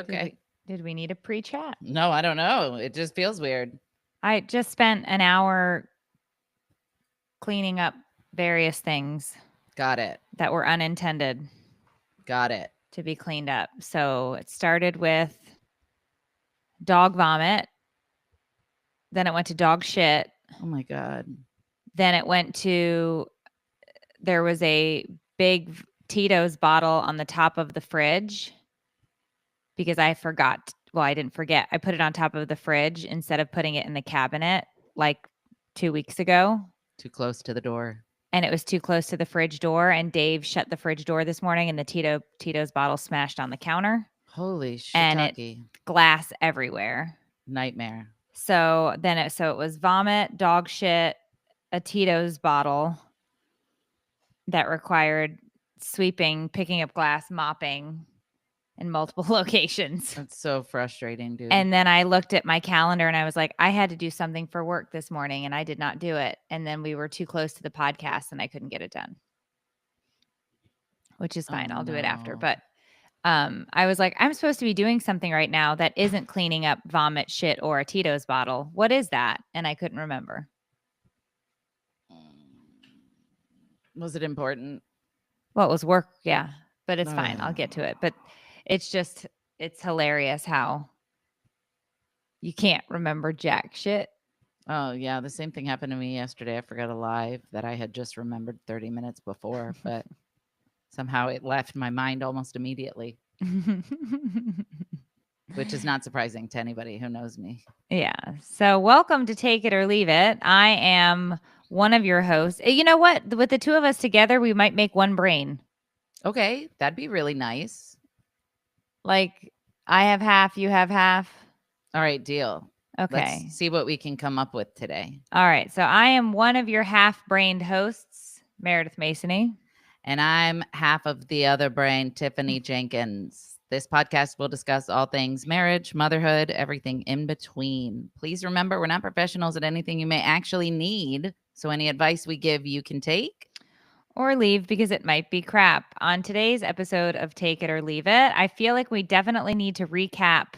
Okay. Did we need a pre-chat? No, I don't know. It just feels weird. I just spent an hour cleaning up various things Got it. that were unintended Got it. to be cleaned up. So it started with dog vomit. Then it went to dog shit. Oh my God. Then it went to, there was a big Tito's bottle on the top of the fridge because I forgot. Well, I didn't forget. I put it on top of the fridge instead of putting it in the cabinet like 2 weeks ago. Too close to the door. And it was too close to the fridge door. And Dave shut the fridge door this morning and the Tito's bottle smashed on the counter Holy and it shiitake. glass everywhere. Nightmare. So then it was vomit, dog shit, a Tito's bottle that required sweeping, picking up glass, mopping in multiple locations. That's so frustrating, dude. And then I looked at my calendar and I was like, I had to do something for work this morning and I did not do it. And then we were too close to the podcast and I couldn't get it done, which is fine. I'll do it after. But I was like, I'm supposed to be doing something right now that isn't cleaning up vomit, shit, or a Tito's bottle. What is that? And I couldn't remember. Was it important? Well, it was work. Yeah, but it's fine. I'll get to it. But it's hilarious how you can't remember jack shit. Oh, yeah. The same thing happened to me yesterday. I forgot a live that I had just remembered 30 minutes before, but somehow it left my mind almost immediately, which is not surprising to anybody who knows me. Yeah. So welcome to Take It or Leave It. I am one of your hosts. You know what? With the two of us together, we might make one brain. Okay. That'd be really nice. Like I have half, you have half. All right. Deal. Okay. Let's see what we can come up with today. All right. So I am one of your half-brained hosts, Meredith Masony. And I'm half of the other brain, Tiffany Jenkins. This podcast will discuss all things marriage, motherhood, everything in between. Please remember, we're not professionals at anything you may actually need. So any advice we give, you can take or leave because it might be crap. On today's episode of Take It or Leave It, I feel like we definitely need to recap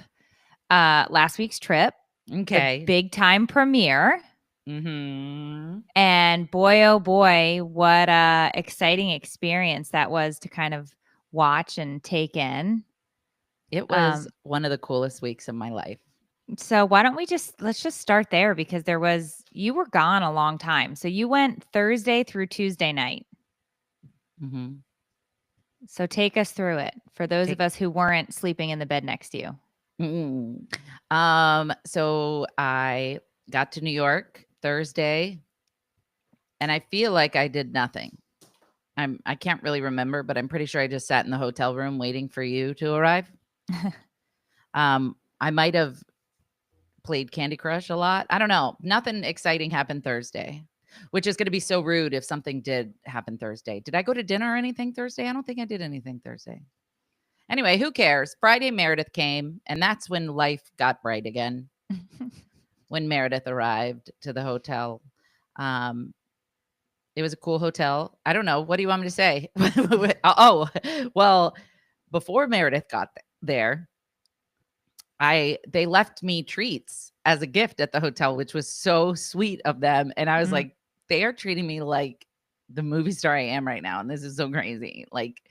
last week's trip. Okay. The big time premiere. Mm-hmm. And boy, oh boy, what a exciting experience that was to kind of watch and take in. It was one of the coolest weeks of my life. So why don't let's just start there because you were gone a long time. So you went Thursday through Tuesday night. Mm-hmm. So take us through it for those of us who weren't sleeping in the bed next to you. So I got to New York Thursday and I feel like I did nothing. I can't really remember, but I'm pretty sure I just sat in the hotel room waiting for you to arrive. I might have played Candy Crush a lot. I don't know. Nothing exciting happened Thursday, which is going to be so rude if something did happen Thursday. Did I go to dinner or anything Thursday? I don't think I did anything Thursday. Anyway, who cares? Friday, Meredith came, and that's when life got bright again. When Meredith arrived to the hotel. It was a cool hotel. I don't know. What do you want me to say? Oh, well, before Meredith got there, they left me treats as a gift at the hotel, which was so sweet of them. And I was like, they are treating me like the movie star I am right now. And this is so crazy. Like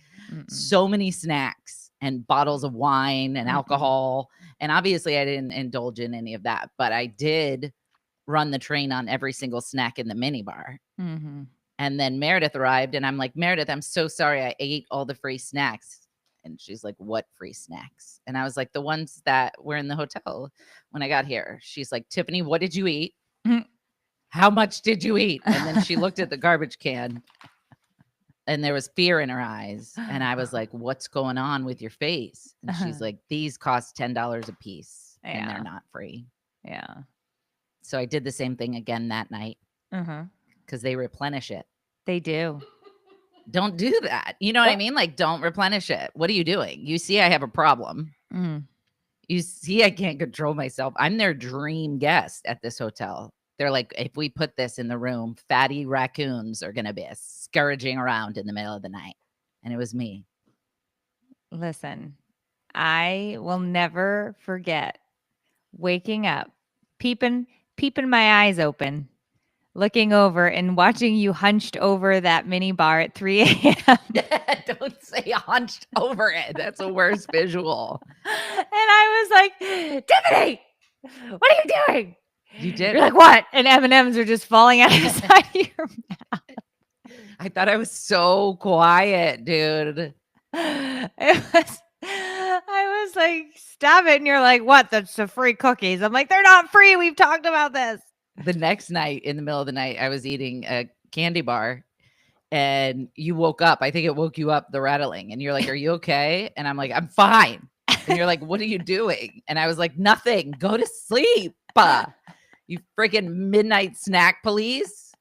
so many snacks and bottles of wine and alcohol. And obviously I didn't indulge in any of that, but I did run the train on every single snack in the minibar. And then Meredith arrived and I'm like, Meredith, I'm so sorry. I ate all the free snacks. And she's like, what free snacks? And I was like, the ones that were in the hotel when I got here. She's like, Tiffany, what did you eat? How much did you eat? And then she looked at the garbage can and there was fear in her eyes. And I was like, what's going on with your face? And she's like, these cost $10 a piece and they're not free. Yeah. So I did the same thing again that night because they replenish it. They do. Don't do that. You know what I mean? Like, don't replenish it. What are you doing? You see, I have a problem. You see, I can't control myself. I'm their dream guest at this hotel. They're like, if we put this in the room, fatty raccoons are going to be scurrying around in the middle of the night. And it was me. Listen, I will never forget waking up, peeping my eyes open, looking over and watching you hunched over that mini bar at 3 a.m. Don't say hunched over it. That's a worse visual. And I was like, Tiffany, what are you doing? You did. You're like, what? And M&Ms are just falling out of the side of your mouth. I thought I was so quiet, dude. I was like, stop it. And you're like, what? That's the free cookies. I'm like, they're not free. We've talked about this. The next night, in the middle of the night, I was eating a candy bar and you woke up. I think it woke you up, the rattling. And you're like, are you okay? And I'm like, I'm fine. And you're like, what are you doing? And I was like, nothing. Go to sleep. You freaking midnight snack police.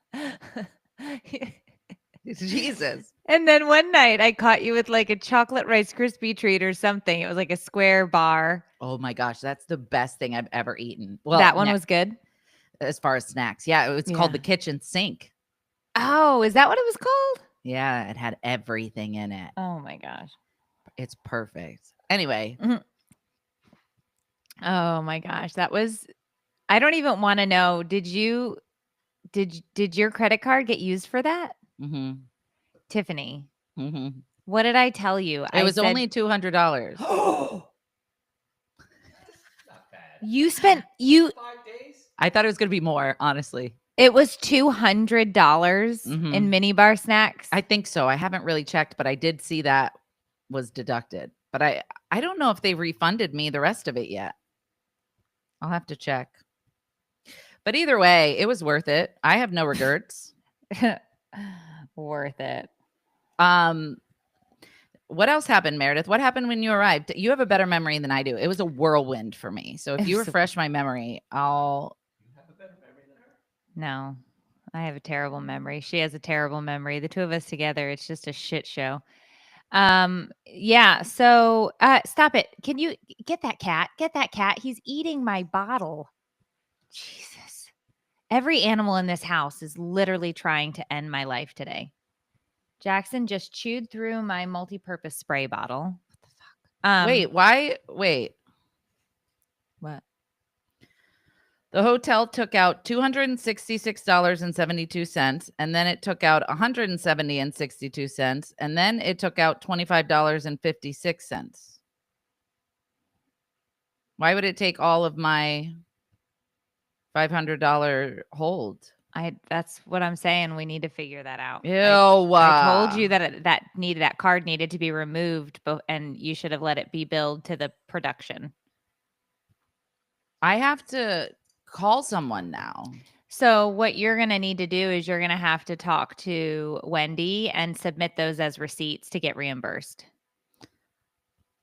Jesus. And then one night I caught you with like a chocolate Rice Krispie treat or something. It was like a square bar. Oh my gosh, that's the best thing I've ever eaten. Well, that one was good. As far as snacks. Yeah, it's called the kitchen sink. Oh, is that what it was called? Yeah, it had everything in it. Oh my gosh. It's perfect. Anyway. Oh my gosh. That was, I don't even want to know. Did your credit card get used for that? Mm-hmm. Tiffany. Mm-hmm. What did I tell you? It was only $200. You spent 5 days? I thought it was going to be more, honestly. It was $200 in mini bar snacks. I think so. I haven't really checked, but I did see that was deducted. But I don't know if they refunded me the rest of it yet. I'll have to check. But either way, it was worth it. I have no regrets. Worth it. What else happened, Meredith? What happened when you arrived? You have a better memory than I do. It was a whirlwind for me. So if you refresh my memory, I'll. You have a better memory than her? No, I have a terrible memory. She has a terrible memory. The two of us together, it's just a shit show. Yeah. So, stop it. Can you get that cat? Get that cat. He's eating my bottle. Jesus. Every animal in this house is literally trying to end my life today. Jackson just chewed through my multi-purpose spray bottle. What the fuck? Wait, why? Wait. What? The hotel took out $266.72, and then it took out $170.62, and then it took out $25.56. Why would it take all of my $500 hold? That's what I'm saying. We need to figure that out. Ew. I told you that that card needed to be removed, and you should have let it be billed to the production. I have to call someone now. So what you're going to need to do is you're going to have to talk to Wendy and submit those as receipts to get reimbursed.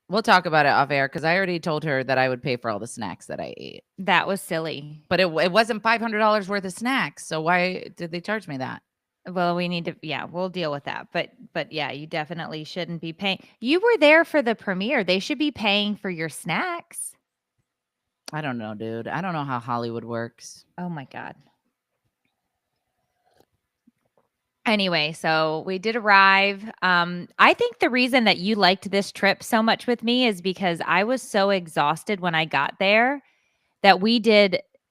We'll talk about it off air because I already told her that I would pay for all the snacks that I ate. That was silly. But it wasn't $500 worth of snacks. So why did they charge me that? Well, we need to, we'll deal with that. But yeah, you definitely shouldn't be paying. You were there for the premiere. They should be paying for your snacks. I don't know, dude. I don't know how Hollywood works. Oh my God. Anyway, so we did arrive. I think the reason that you liked this trip so much with me is because I was so exhausted when I got there that we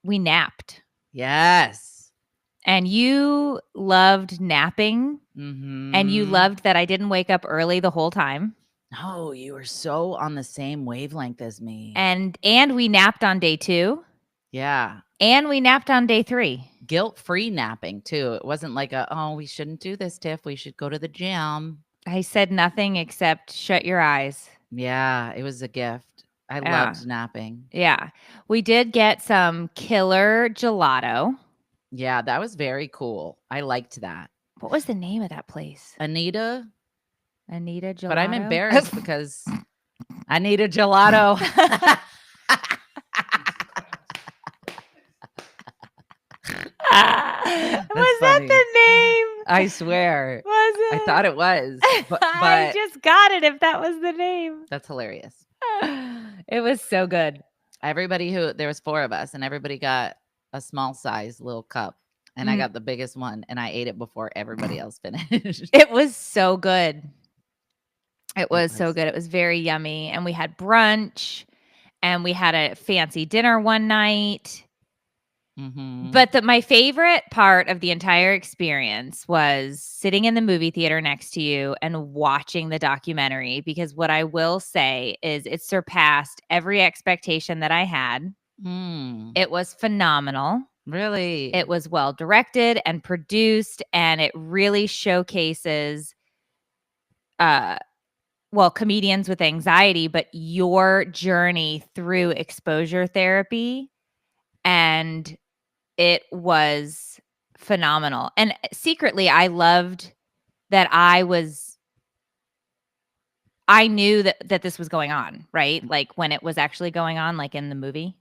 napped. Yes. And you loved napping. Mm-hmm. And you loved that I didn't wake up early the whole time. No, you were so on the same wavelength as me. And we napped on day 2. Yeah. And we napped on day 3. Guilt-free napping too. It wasn't like we shouldn't do this, Tiff. We should go to the gym. I said nothing except shut your eyes. Yeah, it was a gift. I loved napping. Yeah. We did get some killer gelato. Yeah, that was very cool. I liked that. What was the name of that place? Anita Gelato. But I'm embarrassed because I need a gelato. Was that the name? I swear. Was it? I thought it was. But I just got it if that was the name. That's hilarious. It was so good. There was 4 of us, and everybody got a small size little cup. And I got the biggest one, and I ate it before everybody else finished. It was so good. It was so good. It was very yummy. And we had brunch and we had a fancy dinner one night. But my favorite part of the entire experience was sitting in the movie theater next to you and watching the documentary, because what I will say is it surpassed every expectation that I had. It was phenomenal. Really? It was well directed and produced, and it really showcases comedians with anxiety, but your journey through exposure therapy, and it was phenomenal. And secretly, I loved that I knew that this was going on, right? Like when it was actually going on, like in the movie.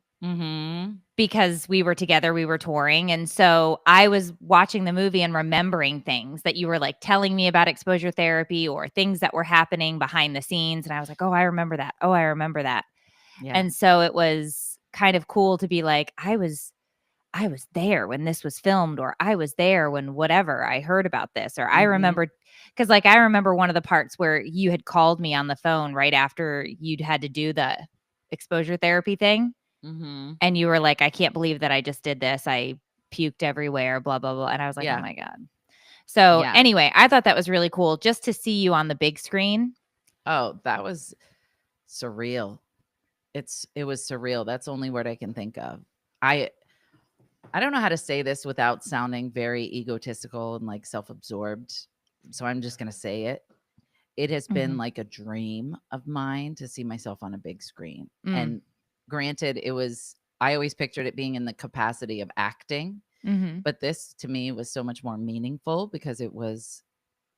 Because we were together, we were touring. And so I was watching the movie and remembering things that you were like telling me about exposure therapy or things that were happening behind the scenes. And I was like, oh, I remember that. Oh, I remember that. Yeah. And so it was kind of cool to be like, I was there when this was filmed, or I was there when whatever I heard about this, or I remembered, because like I remember one of the parts where you had called me on the phone right after you'd had to do the exposure therapy thing. And you were like, I can't believe that I just did this. I puked everywhere, blah, blah, blah. And I was like, Yeah. oh my God. So Yeah. anyway, I thought that was really cool just to see you on the big screen. Oh, that was surreal. It was surreal. That's the only word I can think of. I don't know how to say this without sounding very egotistical and like self-absorbed. So I'm just going to say it. It has been like a dream of mine to see myself on a big screen. And granted, I always pictured it being in the capacity of acting, but this to me was so much more meaningful because it was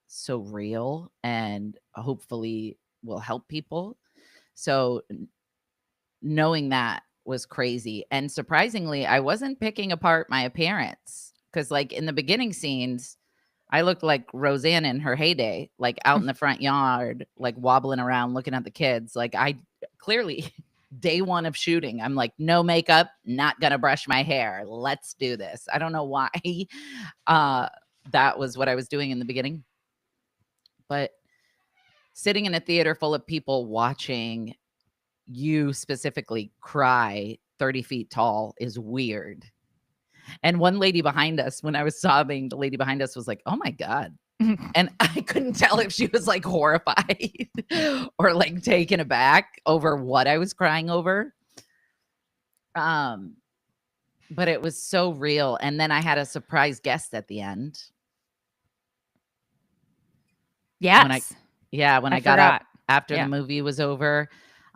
so real and hopefully will help people. So knowing that was crazy. And surprisingly, I wasn't picking apart my appearance because, like, in the beginning scenes, I looked like Roseanne in her heyday, like out in the front yard, like wobbling around, looking at the kids. Like, I clearly, day one of shooting, I'm like, no makeup, not gonna brush my hair. Let's do this. I don't know why that was what I was doing in the beginning. But sitting in a theater full of people watching you specifically cry 30 feet tall is weird. And one lady behind us, when I was sobbing, the lady behind us was like, oh my God. And I couldn't tell if she was like horrified or like taken aback over what I was crying over. But it was so real. And then I had a surprise guest at the end. Yes. When I got up after the movie was over,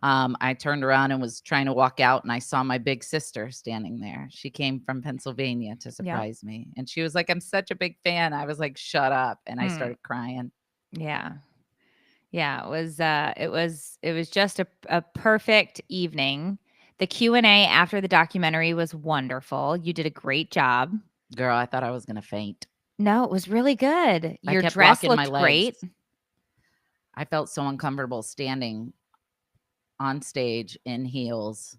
I turned around and was trying to walk out, and I saw my big sister standing there. She came from Pennsylvania to surprise me. And she was like, I'm such a big fan. I was like, shut up. And I started crying. Yeah. Yeah. It was just a perfect evening. The Q&A after the documentary was wonderful. You did a great job. Girl, I thought I was going to faint. No, it was really good. Your I kept dress locking looked great. I felt so uncomfortable standing on stage in heels.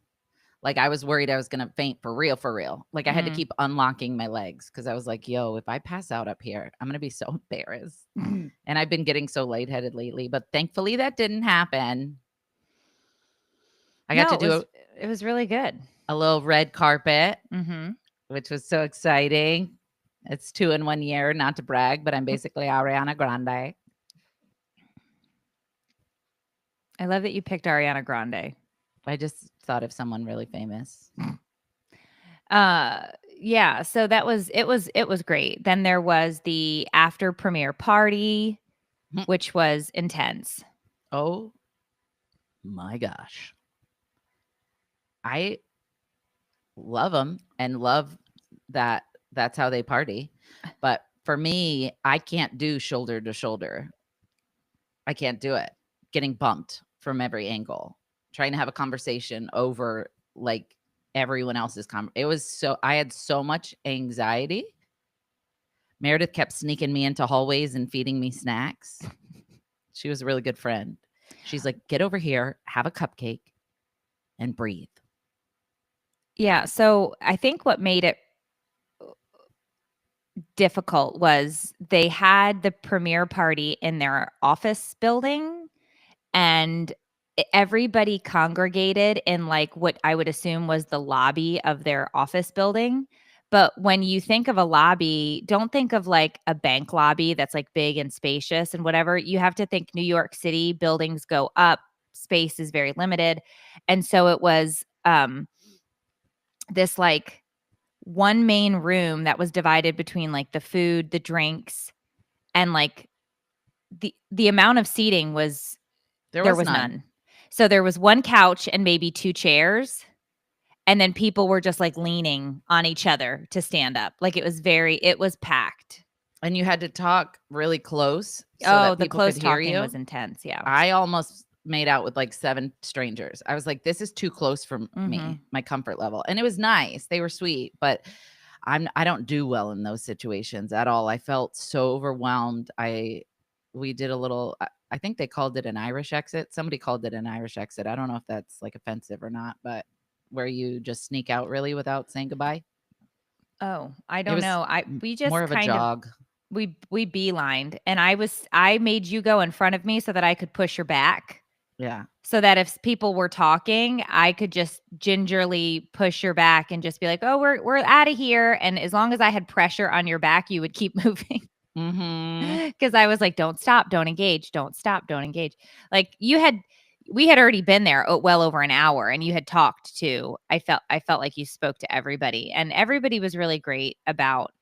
Like, I was worried I was going to faint for real. Like, I had to keep unlocking my legs because I was like, yo, if I pass out up here, I'm going to be so embarrassed. And I've been getting so lightheaded lately, but thankfully that didn't happen. I got to do it was really good. A little red carpet, which was so exciting. It's 2 in 1 year, not to brag, but I'm basically Ariana Grande. I love that you picked Ariana Grande. I just thought of someone really famous. Yeah, so it was great. Then there was the after premiere party, which was intense. Oh my gosh. I love them and love that that's how they party. But for me, I can't do shoulder to shoulder. I can't do it. Getting bumped from every angle, trying to have a conversation over like everyone else's I had so much anxiety. Meredith kept sneaking me into hallways and feeding me snacks. She was a really good friend. She's like, get over here, have a cupcake, and breathe. Yeah, so I think what made it difficult was they had the premiere party in their office building, and everybody congregated in like what I would assume was the lobby of their office building. But when you think of a lobby, don't think of like a bank lobby that's like big and spacious and whatever. You have to think New York City buildings go up, space is very limited. And so it was this like one main room that was divided between like the food, the drinks, and like the amount of seating was there was none. So there was one couch and maybe two chairs, and then people were just like leaning on each other to stand up. Like it was packed. And you had to talk really close so Oh, that the people close could hear talking you. was intense. Yeah. I almost made out with like 7 strangers. I was like, this is too close for Mhm. me, my comfort level. And it was nice. They were sweet, but I don't do well in those situations at all. I felt so overwhelmed. We did a little I think they called it an Irish exit. Somebody called it an Irish exit. I don't know if that's like offensive or not, but where you just sneak out really without saying goodbye. Oh, I It don't was know. We just more of a kind of jog. we beelined, and I made you go in front of me so that I could push your back. Yeah. So that if people were talking, I could just gingerly push your back and just be like, "Oh, we're out of here." And as long as I had pressure on your back, you would keep moving. Mhm. Because I was like, "Don't stop, don't engage, don't stop, don't engage." Like we had already been there well over an hour, and you had talked to. I felt like you spoke to everybody, and everybody was really great about.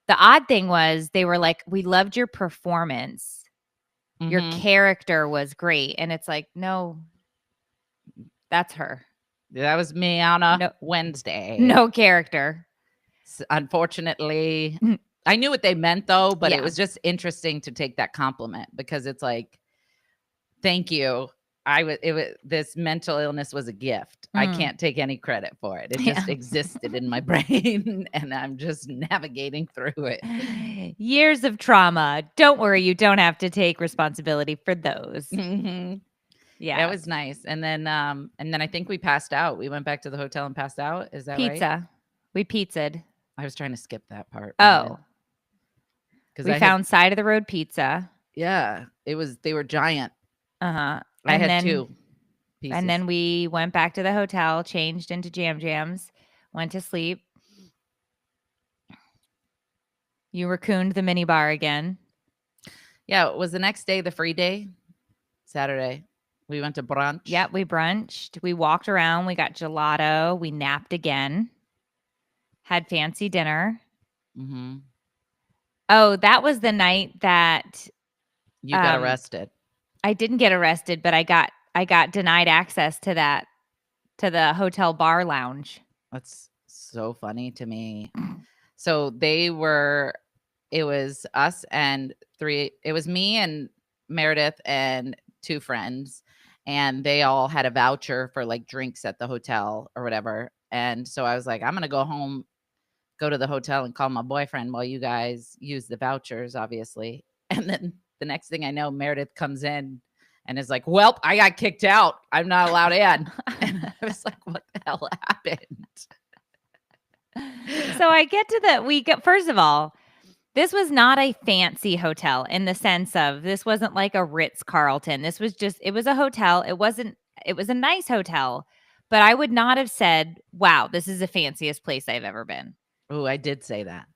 The odd thing was they were like, "We loved your performance. Your Mhm. character was great," and it's like, no, that's her. That was me on a No, Wednesday. no character. Unfortunately, I knew what they meant though, but it Yeah. was just interesting to take that compliment because it's like, thank you. This mental illness was a gift. I Mm. can't take any credit for it. It Yeah. just existed in my brain and I'm just navigating through it. Years of trauma. Don't worry, you don't have to take responsibility for those. Mhm. Yeah. It was nice. And then I think we passed out. We went back to the hotel and passed out. Is that right? Pizza. We pizzaed. I was trying to skip that part. Oh, Because we found side of the road pizza. Yeah, they were giant. Uh-huh. I And had then 2 pieces. and then we went back to the hotel, changed into jams, went to sleep. You raccooned the mini bar again. Yeah, it was the next day, the free day, Saturday. We went to brunch. Yep, we brunched. We walked around. We got gelato. We napped again. Had fancy dinner. Mm-hmm. Oh, that was the night that You got arrested. I didn't get arrested, but I got denied access to the hotel bar lounge. That's so funny to me. So it was us and it was me and Meredith and 2 friends, and they all had a voucher for like drinks at the hotel or whatever. And so I was like, I'm going to go home, go to the hotel and call my boyfriend while you guys use the vouchers, obviously. And then the next thing I know, Meredith comes in and is like, well, I got kicked out. I'm not allowed in. And I was like, what the hell happened? So I get to first of all, this was not a fancy hotel in the sense of this wasn't like a Ritz-Carlton. It was a hotel. It was a nice hotel, but I would not have said, wow, this is the fanciest place I've ever been. Oh, I did say that.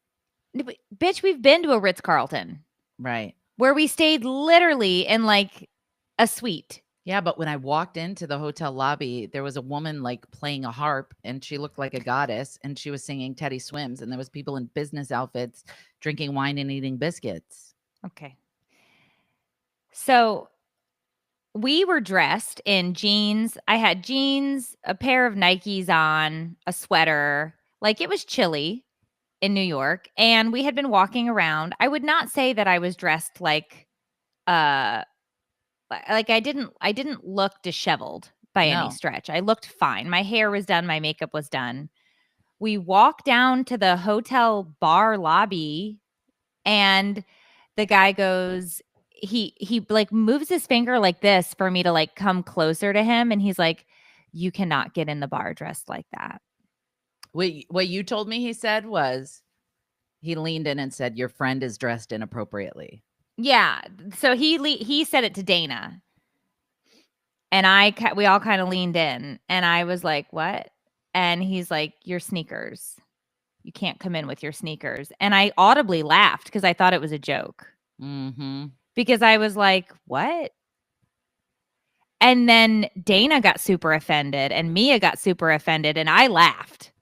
Bitch, we've been to a Ritz-Carlton. Right. Where we stayed literally in like a suite. Yeah, but when I walked into the hotel lobby, there was a woman like playing a harp and she looked like a goddess and she was singing Teddy Swims and there was people in business outfits drinking wine and eating biscuits. Okay. So we were dressed in jeans. I had jeans, a pair of Nikes on, a sweater. Like it was chilly in New York and we had been walking around. I would not say that I was dressed like I didn't look disheveled by any No. stretch. I looked fine. My hair was done, my makeup was done. We walk down to the hotel bar lobby and the guy goes, he like moves his finger like this for me to like come closer to him. And he's like, you cannot get in the bar dressed like that. What you told me he said was he leaned in and said, your friend is dressed inappropriately. Yeah. So he said it to Dana. And we all kind of leaned in, and I was like, what? And he's like, your sneakers. You can't come in with your sneakers. And I audibly laughed because I thought it was a joke. Mm-hmm. Because I was like, what? And then Dana got super offended and Mia got super offended. And I laughed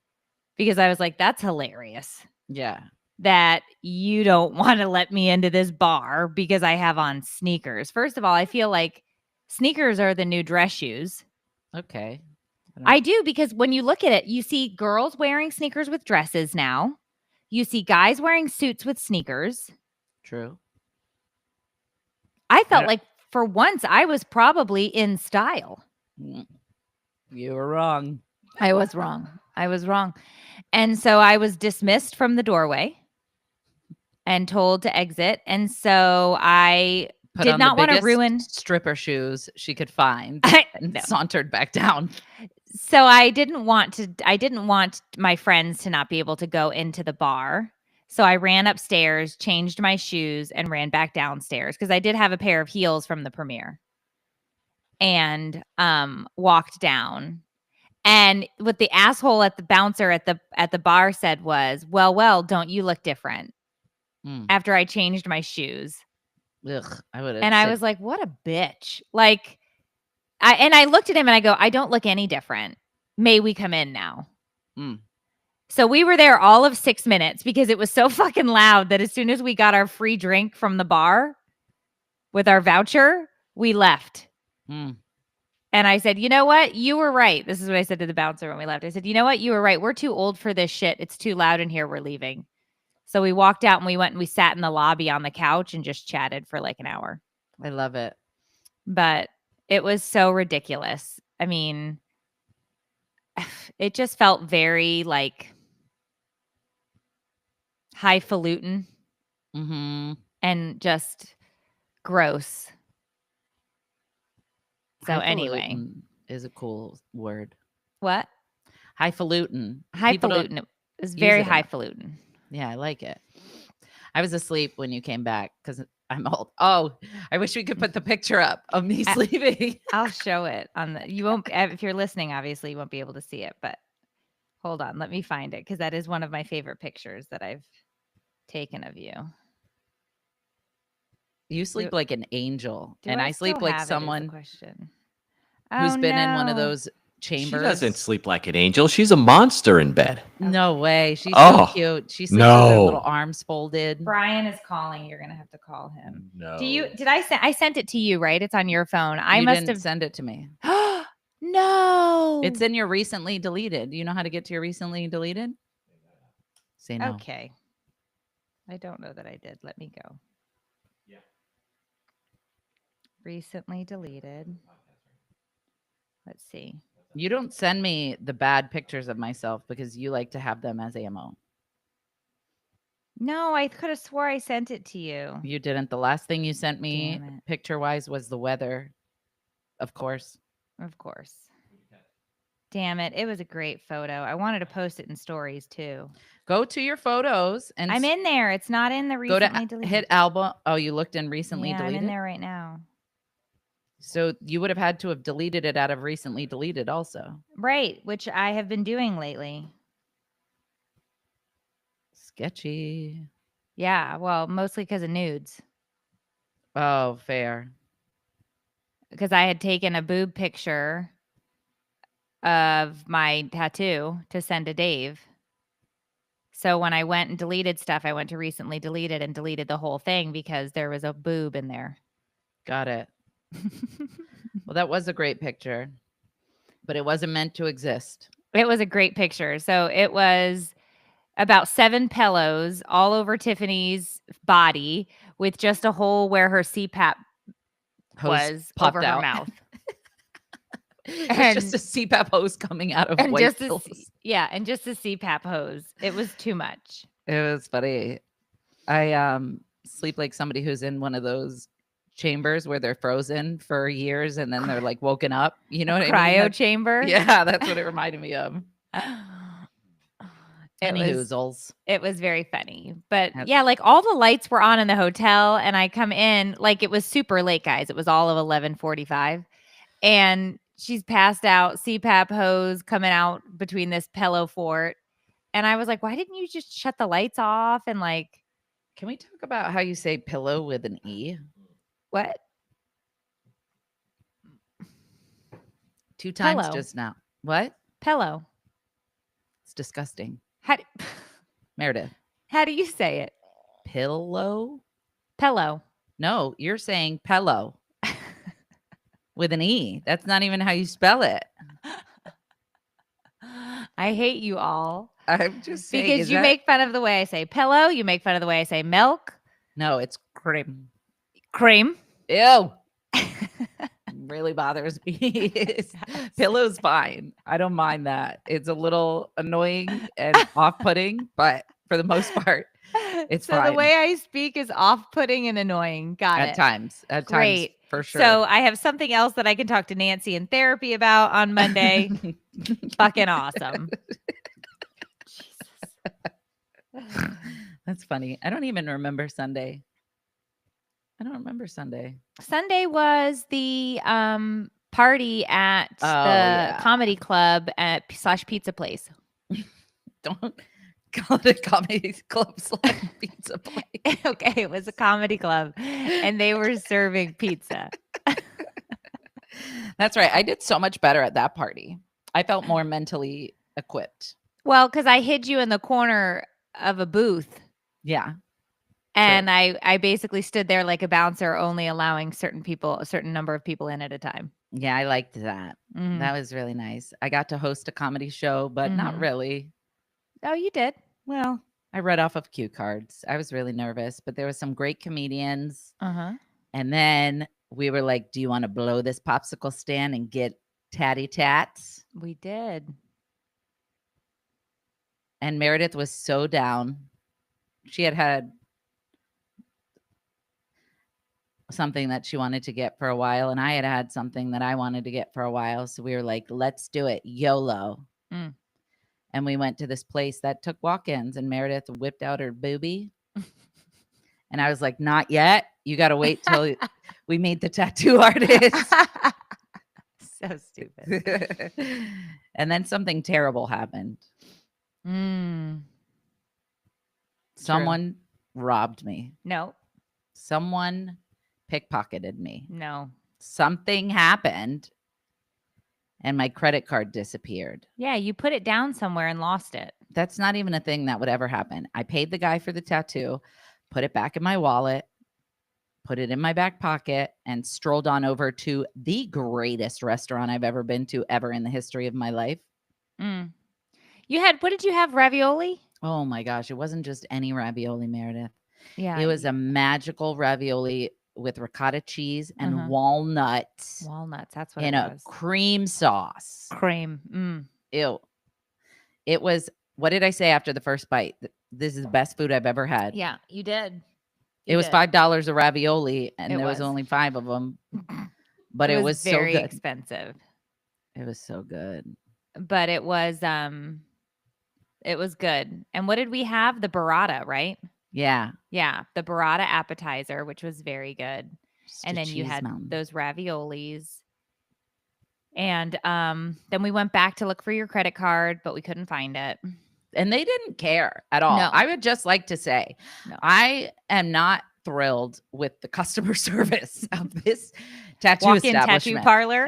because I was like, that's hilarious Yeah. that you don't want to let me into this bar because I have on sneakers. First of all, I feel like sneakers are the new dress shoes. Okay. I do, because when you look at it, you see girls wearing sneakers with dresses now. You see guys wearing suits with sneakers. True. I felt like for once I was probably in style. You were wrong. I was wrong. And so I was dismissed from the doorway and told to exit. And so I Put did on not the want to biggest ruin. stripper shoes she could find and No. sauntered back down. So I didn't want my friends to not be able to go into the bar. So I ran upstairs, changed my shoes, and ran back downstairs because I did have a pair of heels from the premiere. And walked down. And what the asshole at the bouncer at the bar said was, well, don't you look different after I changed my shoes? Ugh, I would have. And I was like, what a bitch. Like, I looked at him and I go, I don't look any different. May we come in now? So we were there all of 6 minutes because it was so fucking loud that as soon as we got our free drink from the bar with our voucher, we left. And I said, you know what? You were right. This is what I said to the bouncer when we left. I said, you know what? You were right. We're too old for this shit. It's too loud in here. We're leaving. So we walked out and we went and we sat in the lobby on the couch and just chatted for like an hour. I love it. But it was so ridiculous. I mean, it just felt very like highfalutin and just gross. So anyway, is a cool word. What? Highfalutin. Highfalutin. It was very highfalutin. Yeah, I like it. I was asleep when you came back because I'm old. Oh, I wish we could put the picture up of me sleeping. I'll show it on the. You won't if you're listening. Obviously, you won't be able to see it. But hold on, let me find it because that is one of my favorite pictures that I've taken of you. You sleep like an angel, and I sleep like someone question. Who's been in one of those chambers. She doesn't sleep like an angel. She's a monster in bed. No way. She's so cute. She sleeps with her little arms folded. Brian is calling. You're gonna have to call him. No. I sent it to you, right? It's on your phone. I You must didn't have send it to me. No. It's in your recently deleted. Do you know how to get to your recently deleted? Say no. Okay. I don't know that I did. Let me go. Yeah. Recently deleted. Let's see. You don't send me the bad pictures of myself because you like to have them as ammo. No, I could have swore I sent it to you. You didn't. The last thing you sent me picture-wise was the weather. Of course. Of course. Damn it. It was a great photo. I wanted to post it in stories too. Go to your photos and I'm in there. It's not in the recently deleted. Hit album. Oh, you looked in recently deleted? I'm in there right now. So you would have had to have deleted it out of recently deleted also. Right, which I have been doing lately. Sketchy. Yeah, well, mostly because of nudes. Oh, fair. Because I had taken a boob picture of my tattoo to send to Dave. So when I went and deleted stuff, I went to recently deleted and deleted the whole thing because there was a boob in there. Got it. Well, that was a great picture, but it wasn't meant to exist. It was a great picture. So it was about 7 pillows all over Tiffany's body with just a hole where her CPAP was over her mouth. It's just a CPAP hose coming out of white pillows. And just a CPAP hose. It was too much. It was funny. I sleep like somebody who's in one of those chambers where they're frozen for years and then they're like woken up. You know what I mean? Cryo chamber? Yeah, that's what it reminded me of. It was very funny. But yeah, like all the lights were on in the hotel and I come in, like it was super late, guys. It was all of 11:45. and she's passed out, CPAP hose coming out between this pillow fort. And I was like, why didn't you just shut the lights off? And like, Can we talk about how you say pillow with an E? what? 2 times Pillow. just now. What? Pillow. It's disgusting. How do, Meredith, how do you say it? pillow? Pillow. No, you're saying pillow with an E. That's not even how you spell it. I hate you all. I'm just saying. Because you make fun of the way I say pillow. You make fun of the way I say milk. No, it's cream. Cream. Ew. Really bothers me. Pillow's fine. I don't mind that. It's a little annoying and off-putting, but for the most part, it's so fine. the way I speak is off-putting and annoying. Got at it. times. At Great. times, for sure. So I have something else that I can talk to Nancy in therapy about on Monday. Fucking awesome. That's funny. I don't even remember Sunday. I don't remember Sunday. Sunday was the party at the yeah. comedy club at / pizza place. Don't call it a comedy club / pizza place. Okay, it was a comedy club and they were serving pizza. That's right. I did so much better at that party. I felt more mentally equipped. Well, because I hid you in the corner of a booth. Yeah. And I basically stood there like a bouncer, only allowing a certain number of people in at a time. Yeah, I liked that. Mhm. That was really nice. I got to host a comedy show, but not Mhm. really. Oh, you did? Well, I read off of cue cards. I was really nervous, but there was some great comedians. Uh-huh. And then we were like, do you want to blow this popsicle stand and get tatty tats? We did. And Meredith was so down. She had something that she wanted to get for a while, and I had something that I wanted to get for a while. So we were like, let's do it. YOLO. Mm. And we went to this place that took walk-ins, and Meredith whipped out her boobie. And I was like, not yet. You got to wait till we meet the tattoo artist. So stupid. And then something terrible happened. Someone robbed me. No. Someone pickpocketed me. No. Something happened and my credit card disappeared. Yeah, you put it down somewhere and lost it. That's not even a thing that would ever happen. I paid the guy for the tattoo, put it back in my wallet, put it in my back pocket, and strolled on over to the greatest restaurant I've ever been to ever in the history of my life. What did you have? Ravioli? Oh my gosh. It wasn't just any ravioli, Meredith. Yeah. It was a magical ravioli with ricotta cheese and walnuts. Walnuts. That's what in it a was. cream sauce. Cream. Ew. It was, what did I say after the first bite? This is the best food I've ever had. Yeah, you did. It was $5 a ravioli, and It there was was. only 5 of them. But it was so very good. expensive. It was so good. But it was good. And what did we have? The burrata, right? Yeah. Yeah, the burrata appetizer, which was very good. Just And a then you cheese had mountain. those raviolis. And then we went back to look for your credit card, but we couldn't find it. And they didn't care at all. No. I would just like to say, No. I am not thrilled with the customer service of this tattoo Walk-in tattoo establishment. parlor.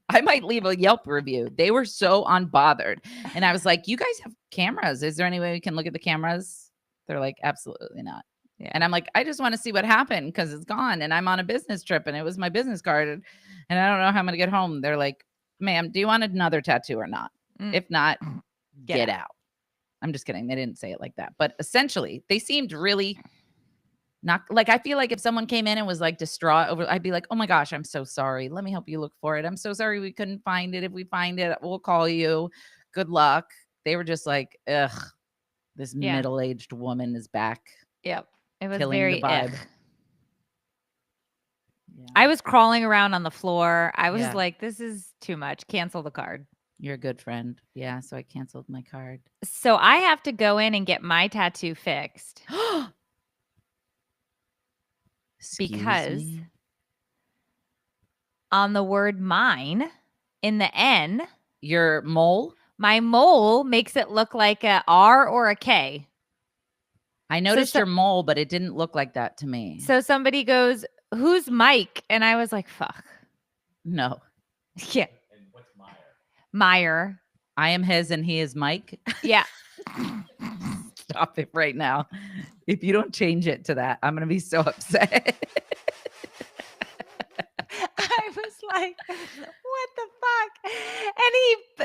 I might leave a Yelp review. They were so unbothered. And I was like, you guys have cameras. Is there any way we can look at the cameras? They're like, absolutely not. Yeah. And I'm like, I just want to see what happened because it's gone. And I'm on a business trip and it was my business card. And I don't know how I'm going to get home. They're like, ma'am, do you want another tattoo or not? If not, get out. I'm just kidding. They didn't say it like that. But essentially, they seemed really not like, I feel like if someone came in and was like distraught over, I'd be like, oh my gosh, I'm so sorry. Let me help you look for it. I'm so sorry we couldn't find it. If we find it, we'll call you. Good luck. They were just like, ugh, this middle-aged woman is back. Yep. It was Killing very the vibe. Yeah. I was crawling around on the floor. I was Yeah. like, this is too much. Cancel the card. You're a good friend. Yeah. So I canceled my card. So I have to go in and get my tattoo fixed. Excuse Because me? on the word mine in the N. Your mole? My mole makes it look like a R or a K. I noticed so- your mole, but it didn't look like that to me. So somebody goes, "Who's Mike?" And I was like, "Fuck." No. Yeah. And what's Meyer? Meyer. I am his and he is Mike. Yeah. Stop it right now. If you don't change it to that, I'm going to be so upset. I was like, what the fuck?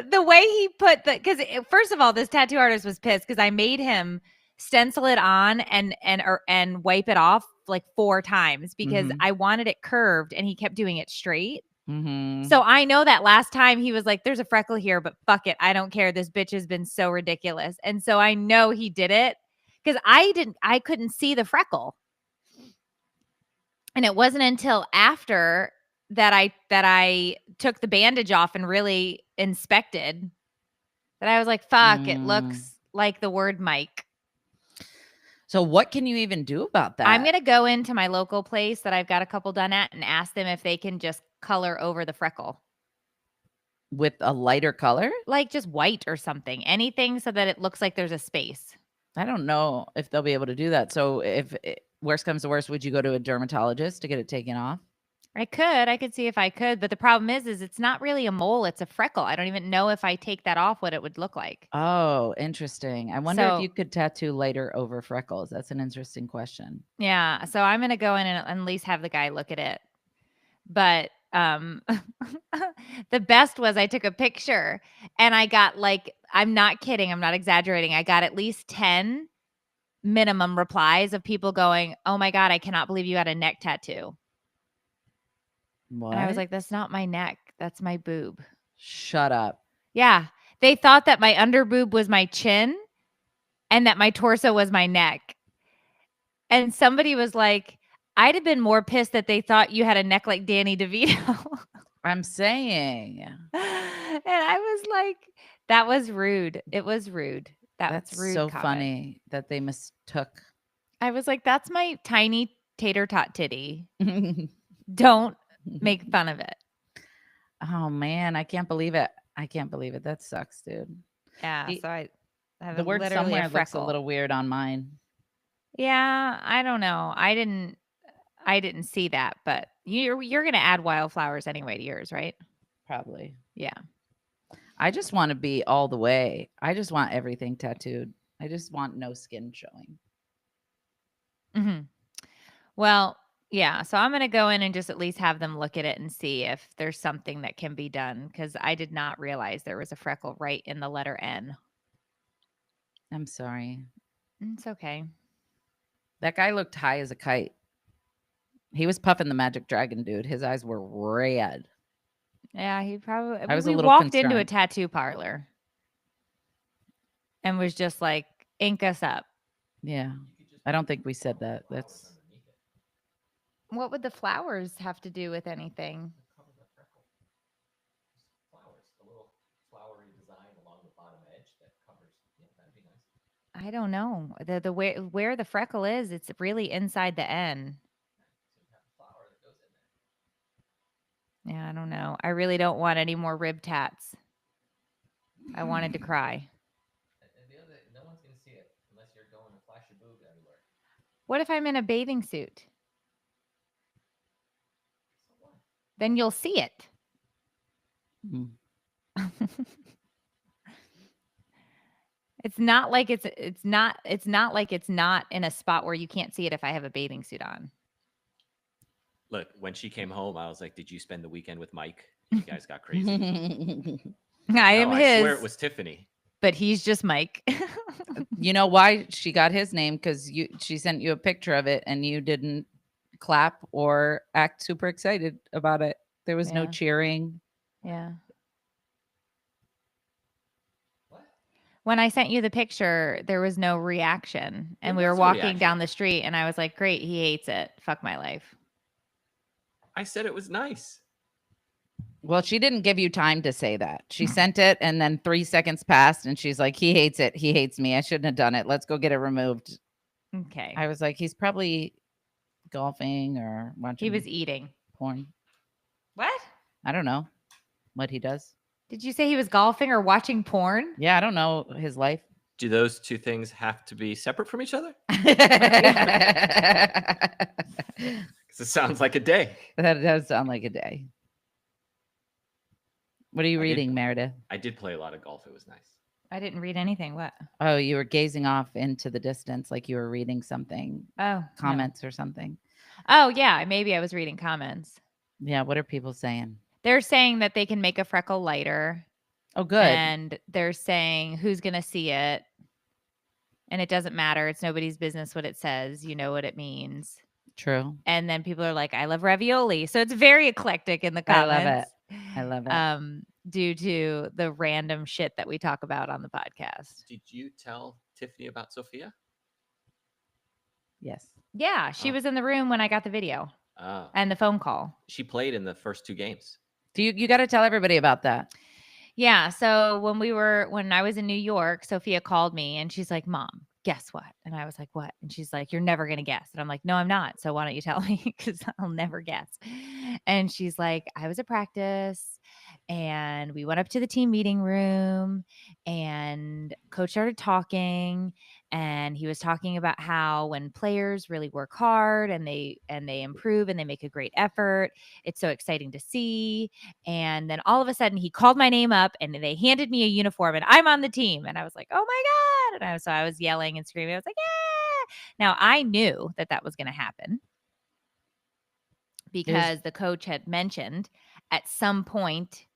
And the way he put because first of all, this tattoo artist was pissed because I made him stencil it on and wipe it off like 4 times because Mhm. I wanted it curved and he kept doing it straight. Mhm. So I know that last time he was like, there's a freckle here, but fuck it. I don't care. This bitch has been so ridiculous. And so I know he did it because I couldn't see the freckle. And it wasn't until after that I took the bandage off and really inspected that I was like, fuck, it looks like the word Mike. So what can you even do about that? I'm going to go into my local place that I've got a couple done at and ask them if they can just color over the freckle. With a lighter color? Like just white or something. Anything so that it looks like there's a space. I don't know if they'll be able to do that. So if worst comes to worst, would you go to a dermatologist to get it taken off? I could see if I could, but the problem is it's not really a mole, it's a freckle. I don't even know if I take that off what it would look like. Oh, interesting. I wonder if So- you could tattoo lighter over freckles. That's an interesting question. Yeah, so I'm going to go in and at least have the guy look at it. But the best was I took a picture and I got like, I'm not kidding, I'm not exaggerating. I got at least 10 minimum replies of people going, "Oh my God, I cannot believe you had a neck tattoo." What? And I was like, that's not my neck. That's my boob. Shut up. Yeah. They thought that my under boob was my chin and that my torso was my neck. And somebody was like, I'd have been more pissed that they thought you had a neck like Danny DeVito. I'm saying. And I was like, that was rude. It was rude. That's rude. so comment. funny that they mistook. I was like, that's my tiny tater tot titty. Don't make fun of it. Oh man, I can't believe it. I can't believe it. That sucks, dude. Yeah. The- So I have The word literally somewhere a looks a freckle. little weird on mine. Yeah, I don't know. I didn't see that, but you're gonna add wildflowers anyway to yours, right? Probably. Yeah. I just want to be all the way. I just want everything tattooed. I just want no skin showing. Mm-hmm. Well, yeah. So I'm gonna go in and just at least have them look at it and see if there's something that can be done because I did not realize there was a freckle right in the letter N. I'm sorry. It's okay. That guy looked high as a kite. He was puffing the magic dragon, dude. His eyes were red. Yeah, he probably. I was a we little walked into a concerned. tattoo parlor and was just like, ink us up. Yeah. I don't think we said that. That's What would the flowers have to do with anything? Flowers, a little flowery design along the bottom edge that covers. Yeah, that'd be nice. I don't know. The where the freckle is, it's really inside the N. So you have a flower that goes in there. Yeah, I don't know. I really don't want any more rib tats. I wanted to cry. And the other, no one's gonna see it unless you're going to flash your boob everywhere. What if I'm in a bathing suit? So what? Then you'll see it. Mm. It's not like it's not like it's not in a spot where you can't see it if I have a bathing suit on. Look, when she came home, I was like, "Did you spend the weekend with Mike?" You guys got crazy. I am No, his, I swear it was Tiffany. but he's just Mike. You know why she got his name? Because she sent you a picture of it and you didn't clap or act super excited about it. There was no Yeah. cheering. Yeah. What? When I sent you the picture, there was no reaction. And we There were was a walking reaction. down the street and I was like, great, he hates it. Fuck my life. I said it was nice. Well, she didn't give you time to say that. She sent it and then 3 seconds passed and she's like, he hates it. He hates me. I shouldn't have done it. Let's go get it removed. Okay. I was like, he's probably golfing or watching He was eating. porn. What? I don't know what he does. Did you say he was golfing or watching porn? Yeah, I don't know his life. Do those two things have to be separate from each other? That 'Cause it sounds like a day. does sound like a day. What are you I did- reading, Meredith? I did play a lot of golf. It was nice. I didn't read anything. What? Oh, you were gazing off into the distance like you were reading something, Oh, no. comments or something. Oh, yeah. Maybe I was reading comments. Yeah, what are people saying? They're saying that they can make a freckle lighter. Oh, good. And they're saying who's going to see it. And it doesn't matter. It's nobody's business what it says. You know what it means. True. And then people are like, I love ravioli. So it's very eclectic in the I love comments. I love it. Due to the random shit that we talk about on the podcast. Did you tell Tiffany about Sophia? Yes. Yeah, she Oh. was in the room when I got the video Oh, and the phone call. she played in the first 2 games. Do you got to tell everybody about that? Yeah. So when I was in New York, Sophia called me and she's like, Mom, guess what? And I was like, what? And she's like, you're never going to guess. And I'm like, no, I'm not. So why don't you tell me? Because I'll never guess. And she's like, I was at practice and we went up to the team meeting room and coach started talking and he was talking about how when players really work hard and they improve and they make a great effort, it's so exciting to see. And then all of a sudden he called my name up and they handed me a uniform and I'm on the team. And I was like, oh my God. And so I was yelling and screaming. I was like, yeah. Now I knew that was going to happen because the coach had mentioned at some point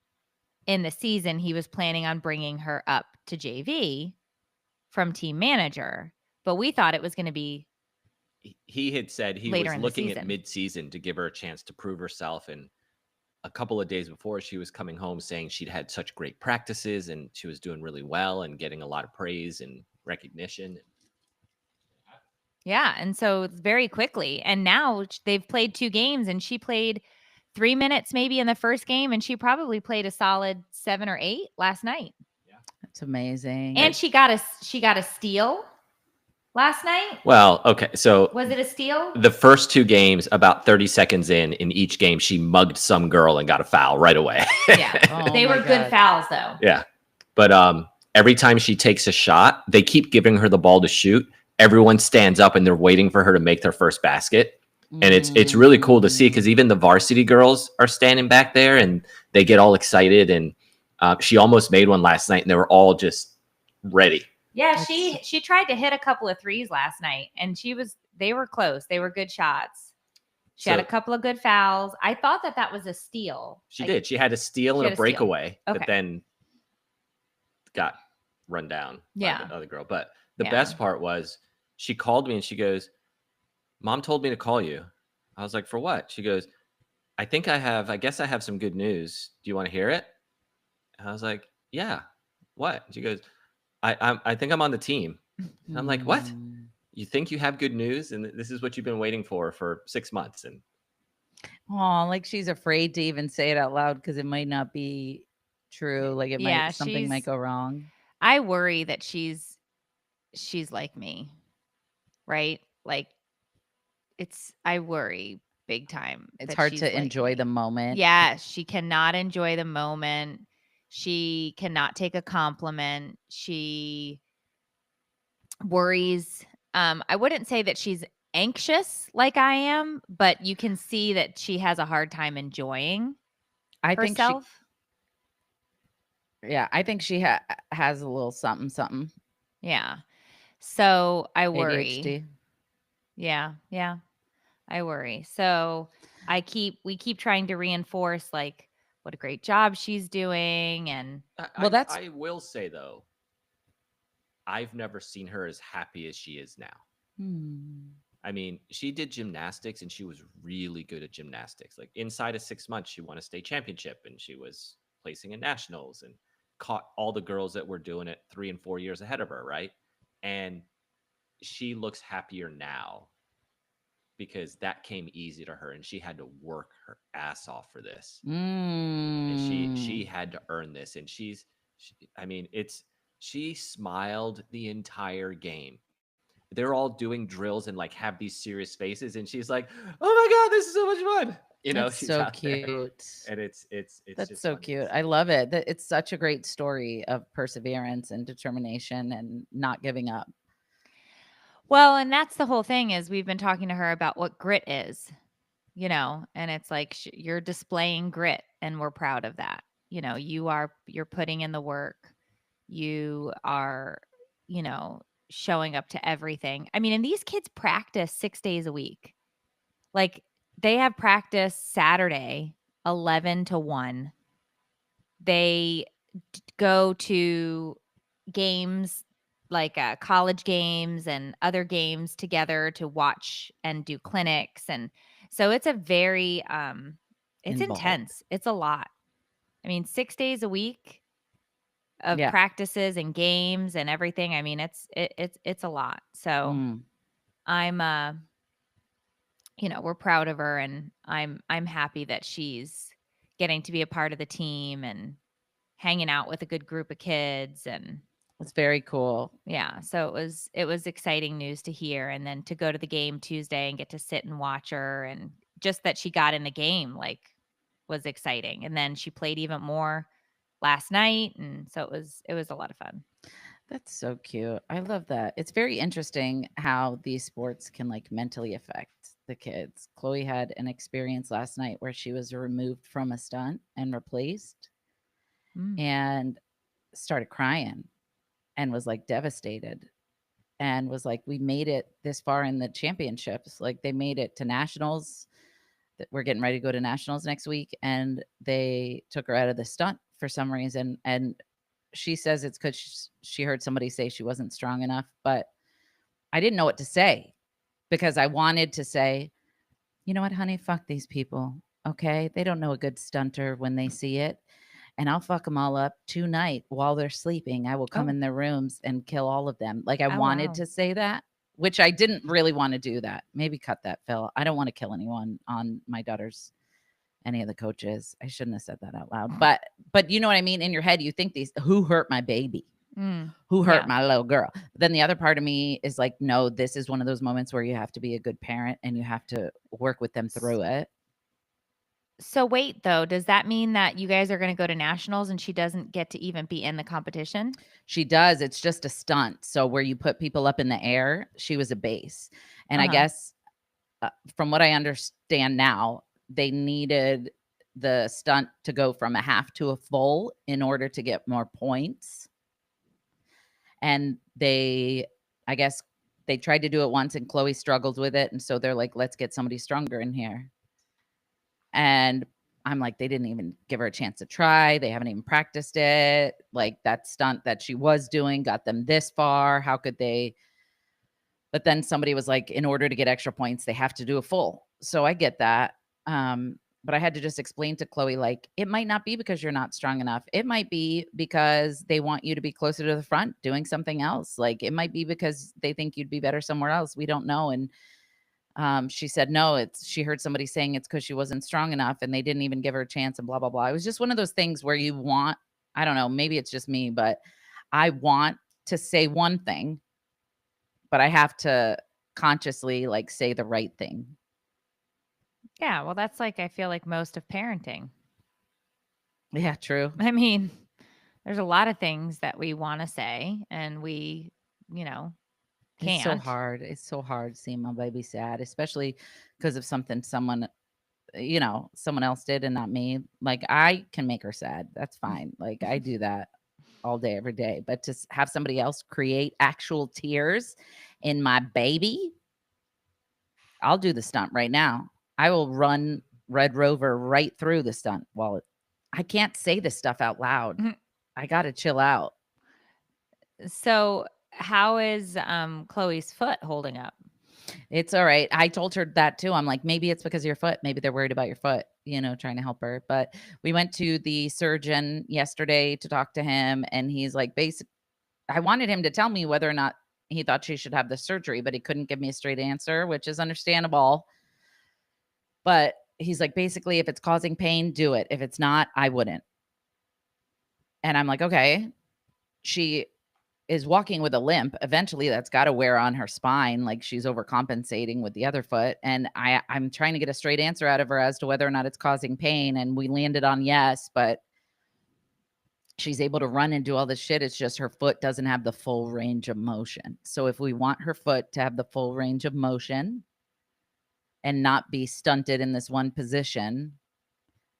in the season, he was planning on bringing her up to JV from team manager. But we thought it was going to be He had said he later was in the looking at season. mid-season to give her a chance to prove herself. And a couple of days before, she was coming home saying she'd had such great practices and she was doing really well and getting a lot of praise and recognition. Yeah. And so it's very quickly. And now they've played 2 games and she played 3 minutes maybe in the first game. And she probably played a solid 7 or 8 last night. That's amazing. And she got a steal last night. Well, okay. So Was it a steal? the first 2 games, about 30 seconds in each game, she mugged some girl and got a foul right away. Yeah. Oh They my were good God. fouls though. Yeah. But every time she takes a shot, they keep giving her the ball to shoot. Everyone stands up and they're waiting for her to make their first basket. And it's really cool to see because even the varsity girls are standing back there and they get all excited. And she almost made one last night and they were all just ready. Yeah, she tried to hit a couple of threes last night and they were close. They were good shots. She had a So- couple of good fouls. I thought that was a steal. She did. She had a steal She and had a a steal. breakaway Okay. that then got run down Yeah. by the other girl. But the Yeah. best part was she called me and she goes, Mom told me to call you. I was like, for what? She goes, I guess I have some good news. Do you want to hear it? And I was like, yeah. What? She goes, I think I'm on the team. And I'm like, what? You think you have good news? And this is what you've been waiting for 6 months. And Oh, like she's afraid to even say it out loud because it might not be true. Like something might go wrong. I worry that she's like me, right? Like I worry big time. It's that hard she's to like enjoy me. the moment. Yeah, she cannot enjoy the moment. She cannot take a compliment. She worries. I wouldn't say that she's anxious like I am, but you can see that she has a hard time enjoying I think herself. I think she has a little something. Yeah. So I worry. ADHD. Yeah. I worry. So we keep trying to reinforce like what a great job she's doing. And I will say though, I've never seen her as happy as she is now. I mean, she did gymnastics and she was really good at gymnastics. Like inside of 6 months, she won a state championship and she was placing in nationals and caught all the girls that were doing it 3 and 4 years ahead of her. Right. And she looks happier now because that came easy to her and she had to work her ass off for this. And she had to earn this. And she smiled the entire game. They're all doing drills and like have these serious faces. And she's like, oh my God, this is so much fun. You know, That's she's so out there, cute. and it's That's just so funny to cute. see. I love it. It's such a great story of perseverance and determination and not giving up. Well, and that's the whole thing is we've been talking to her about what grit is, and it's like you're displaying grit and we're proud of that. You're putting in the work. You are, showing up to everything. I mean, and these kids practice 6 days a week. Like they have practice Saturday 11 to 1. They go to games like college games and other games together to watch and do clinics, and so it's a very it's Involved. intense. It's a lot. I mean, 6 days a week of Yeah. practices and games and everything. I mean, it's a lot. So Mm. I'm we're proud of her, and I'm happy that she's getting to be a part of the team and hanging out with a good group of kids. And It's very cool. yeah, so it was exciting news to hear, and then to go to the game Tuesday and get to sit and watch her, and just that she got in the game was exciting. And then she played even more last night, and so it was a lot of fun. That's so cute. I love that. It's very interesting how these sports can like mentally affect the kids. Chloe had an experience last night where she was removed from a stunt and replaced Mm. and started crying and was like devastated and was like, we made it this far in the championships. Like they made it to nationals. That we're getting ready to go to nationals next week. And they took her out of the stunt for some reason. And she says it's because she heard somebody say she wasn't strong enough. But I didn't know what to say because I wanted to say, you know what, honey, fuck these people. Okay. They don't know a good stunter when they see it. And I'll fuck them all up tonight while they're sleeping. I will come Oh. in their rooms and kill all of them. Like I Oh, wanted wow. to say that, which I didn't really want to do that. Maybe cut that, Phil. I don't want to kill anyone on my daughter's, any of the coaches. I shouldn't have said that out loud. But you know what I mean? In your head, you think these, who hurt my baby? Who hurt Yeah. my little girl? Then the other part of me is like, no, this is one of those moments where you have to be a good parent and you have to work with them through it. So wait, though, does that mean that you guys are going to go to nationals and she doesn't get to even be in the competition? She does. It's just a stunt. So where you put people up in the air, she was a base. And I guess from what I understand now, they needed the stunt to go from a half to a full in order to get more points. And I guess they tried to do it once and Chloe struggled with it. And so they're like, let's get somebody stronger in here. And I'm like, they didn't even give her a chance to try. They haven't even practiced it. Like that stunt that she was doing got them this far. How could they? But then somebody was like, in order to get extra points, they have to do a full. So I get that. But I had to just explain to Chloe, like, it might not be because you're not strong enough. It might be because they want you to be closer to the front doing something else. Like it might be because they think you'd be better somewhere else. We don't know. And she said, no, she heard somebody saying it's because she wasn't strong enough and they didn't even give her a chance and blah, blah, blah. It was just one of those things where you want, I don't know, maybe it's just me, but I want to say one thing, but I have to consciously like say the right thing. Yeah, well, that's like, I feel like most of parenting. Yeah, true. I mean, there's a lot of things that we want to say and we, can't. It's so hard. It's so hard seeing my baby sad, especially because of something someone else did and not me. Like I can make her sad. That's fine. Like I do that all day, every day. But to have somebody else create actual tears in my baby, I'll do the stunt right now. I will run Red Rover right through the stunt while I can't say this stuff out loud. I got to chill out. So how is Chloe's foot holding up? It's all right. I told her that too. I'm like, maybe it's because of your foot. Maybe they're worried about your foot, trying to help her. But we went to the surgeon yesterday to talk to him. And he's like, I wanted him to tell me whether or not he thought she should have the surgery, but he couldn't give me a straight answer, which is understandable. But he's like, basically, if it's causing pain, do it. If it's not, I wouldn't. And I'm like, okay. She is walking with a limp. Eventually that's got to wear on her spine, like she's overcompensating with the other foot. And I'm trying to get a straight answer out of her as to whether or not it's causing pain. And we landed on yes, but she's able to run and do all this shit. It's just her foot doesn't have the full range of motion. So if we want her foot to have the full range of motion and not be stunted in this one position,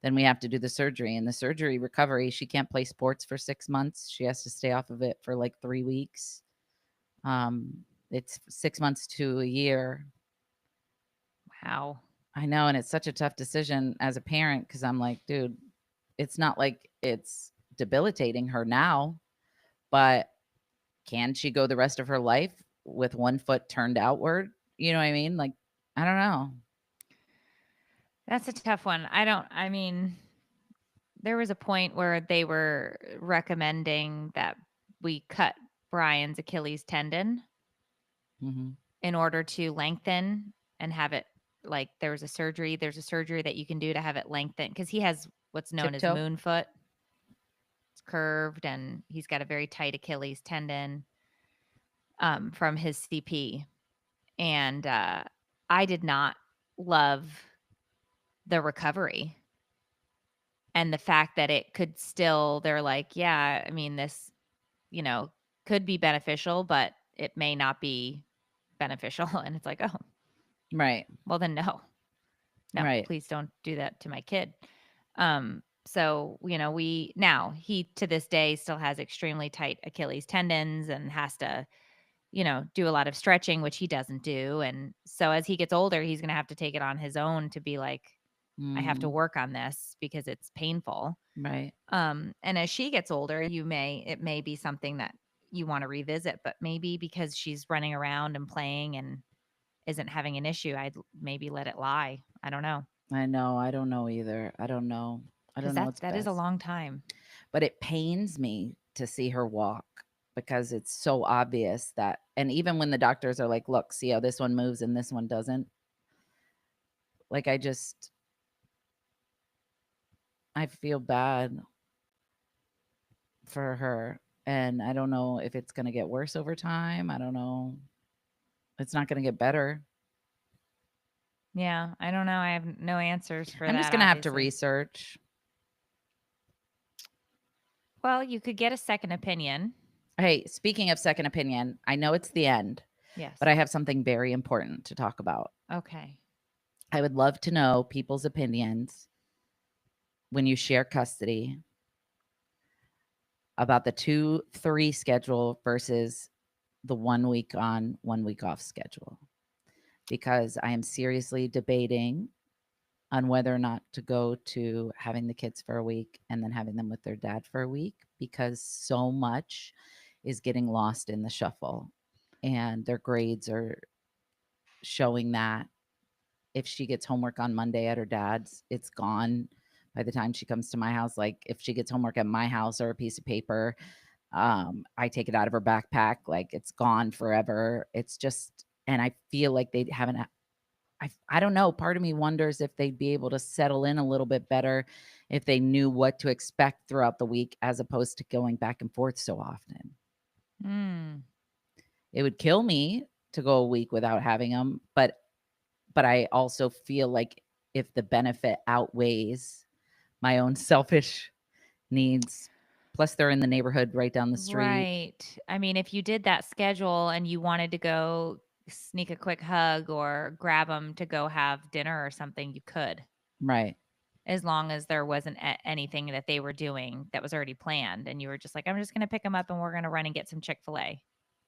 then we have to do the surgery. And the surgery recovery, she can't play sports for 6 months. She has to stay off of it for like 3 weeks. It's 6 months to a year. Wow. I know. And it's such a tough decision as a parent because I'm like, dude, it's not like it's debilitating her now, but can she go the rest of her life with one foot turned outward? You know what I mean? Like, I don't know. That's a tough one. I mean, there was a point where they were recommending that we cut Brian's Achilles tendon Mm-hmm. in order to lengthen and have it, like, there's a surgery that you can do to have it lengthen because he has what's known Tiptoe? as moon foot. It's curved and he's got a very tight Achilles tendon from his CP. And I did not love the recovery and the fact that it could still, they're like, yeah, I mean, this, could be beneficial, but it may not be beneficial. And it's like, oh, Right. well then no, Right. please don't do that to my kid. So, he to this day still has extremely tight Achilles tendons and has to, do a lot of stretching, which he doesn't do. And so as he gets older, he's going to have to take it on his own to be like, I have to work on this because it's painful. Right. And as she gets older, it may be something that you want to revisit, but maybe because she's running around and playing and isn't having an issue, I'd maybe let it lie. I don't know. I know. I don't know either. I don't know. I don't know what's That is a best. long time. But it pains me to see her walk because it's so obvious that, and even when the doctors are like, look, see how this one moves and this one doesn't. Like, I feel bad for her. And I don't know if it's going to get worse over time. I don't know. It's not going to get better. Yeah, I don't know. I have no answers for that. I'm just going to have to obviously. research. Well, you could get a second opinion. Hey, speaking of second opinion, I know it's the end, Yes. but I have something very important to talk about. Okay. I would love to know people's opinions when you share custody about the 2-3 schedule versus the 1 week on, 1 week off schedule. Because I am seriously debating on whether or not to go to having the kids for a week and then having them with their dad for a week, because so much is getting lost in the shuffle and their grades are showing that if she gets homework on Monday at her dad's, it's gone by the time she comes to my house. Like if she gets homework at my house or a piece of paper, I take it out of her backpack, like it's gone forever. It's just, and I feel like they haven't, I don't know. Part of me wonders if they'd be able to settle in a little bit better if they knew what to expect throughout the week, as opposed to going back and forth so often. It would kill me to go a week without having them, but I also feel like if the benefit outweighs my own selfish needs, plus they're in the neighborhood right down the street. Right. I mean, if you did that schedule and you wanted to go sneak a quick hug or grab them to go have dinner or something, you could. Right. As long as there wasn't anything that they were doing that was already planned and you were just like, I'm just going to pick them up and we're going to run and get some Chick-fil-A.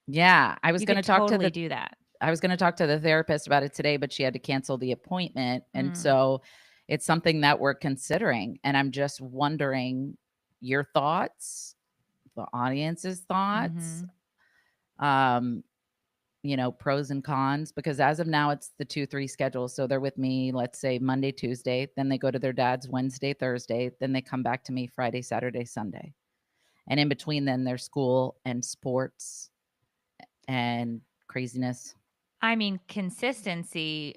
Yeah. I was going to talk totally to do that. I was going to talk to the therapist about it today, but she had to cancel the appointment. And so it's something that we're considering. And I'm just wondering your thoughts, the audience's thoughts, pros and cons, because as of now, it's the 2-3 schedule. So they're with me, let's say Monday, Tuesday, then they go to their dad's Wednesday, Thursday, then they come back to me Friday, Saturday, Sunday. And in between then there's school and sports and craziness. I mean, consistency